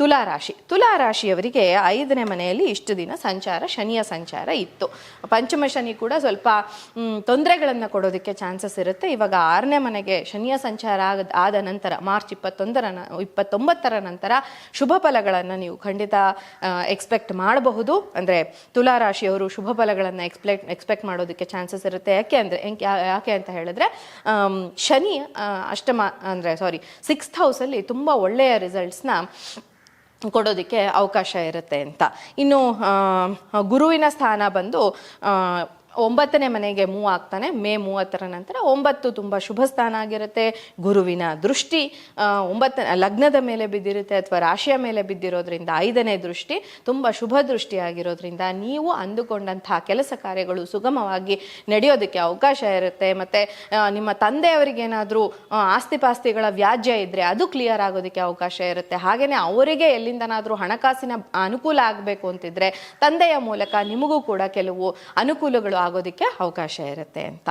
ತುಲಾ ರಾಶಿಯವರಿಗೆ 5ನೇ ಮನೆಯಲ್ಲಿ ಇಷ್ಟು ದಿನ ಶನಿಯ ಸಂಚಾರ ಇತ್ತು. ಪಂಚಮ ಶನಿ ಕೂಡ ಸ್ವಲ್ಪ ತೊಂದರೆಗಳನ್ನು ಕೊಡೋದಕ್ಕೆ ಚಾನ್ಸಸ್ ಇರುತ್ತೆ. ಇವಾಗ 6ನೇ ಮನೆಗೆ ಶನಿಯ ಸಂಚಾರ ಆದ ನಂತರ ಮಾರ್ಚ್ 29ರ ನಂತರ ಶುಭ ಫಲಗಳನ್ನು ನೀವು ಖಂಡಿತ ಎಕ್ಸ್ಪೆಕ್ಟ್ ಮಾಡಬಹುದು. ಅಂದರೆ ತುಲಾ ರಾಶಿಯವರು ಶುಭ ಫಲಗಳನ್ನು ಎಕ್ಸ್ಪೆಕ್ಟ್ ಮಾಡೋದಕ್ಕೆ ಚಾನ್ಸಸ್ ಇರುತ್ತೆ. ಯಾಕೆ ಅಂತ ಹೇಳಿದ್ರೆ ಶನಿ ಸಿಕ್ಸ್ತ್ ಹೌಸಲ್ಲಿ ತುಂಬ ಒಳ್ಳೆಯ ರಿಸಲ್ಟ್ಸ್ನ ಕೊಡೋದಕ್ಕೆ ಅವಕಾಶ ಇರುತ್ತೆ ಅಂತ. ಇನ್ನು ಗುರುವಿನ ಸ್ಥಾನ ಬಂದು 9ನೇ ಮನೆಗೆ ಮೂವ್ ಆಗ್ತಾನೆ ಮೇ 30ರ ನಂತರ. 9 ತುಂಬ ಶುಭ ಸ್ಥಾನ ಆಗಿರುತ್ತೆ. ಗುರುವಿನ ದೃಷ್ಟಿ 9 ಲಗ್ನದ ಮೇಲೆ ಬಿದ್ದಿರುತ್ತೆ ಅಥವಾ ರಾಶಿಯ ಮೇಲೆ ಬಿದ್ದಿರೋದ್ರಿಂದ 5ನೇ ದೃಷ್ಟಿ ತುಂಬ ಶುಭ ದೃಷ್ಟಿ ಆಗಿರೋದ್ರಿಂದ ನೀವು ಅಂದುಕೊಂಡಂತಹ ಕೆಲಸ ಕಾರ್ಯಗಳು ಸುಗಮವಾಗಿ ನಡೆಯೋದಕ್ಕೆ ಅವಕಾಶ ಇರುತ್ತೆ. ಮತ್ತು ನಿಮ್ಮ ತಂದೆಯವರಿಗೇನಾದರೂ ಆಸ್ತಿಪಾಸ್ತಿಗಳ ವ್ಯಾಜ್ಯ ಇದ್ದರೆ ಅದು ಕ್ಲಿಯರ್ ಆಗೋದಕ್ಕೆ ಅವಕಾಶ ಇರುತ್ತೆ. ಹಾಗೆಯೇ ಅವರಿಗೆ ಎಲ್ಲಿಂದನಾದರೂ ಹಣಕಾಸಿನ ಅನುಕೂಲ ಆಗಬೇಕು ಅಂತಿದ್ರೆ ತಂದೆಯ ಮೂಲಕ ನಿಮಗೂ ಕೂಡ ಕೆಲವು ಅನುಕೂಲಗಳು ಆಗೋದಕ್ಕೆ ಅವಕಾಶ ಇರುತ್ತೆ ಅಂತ.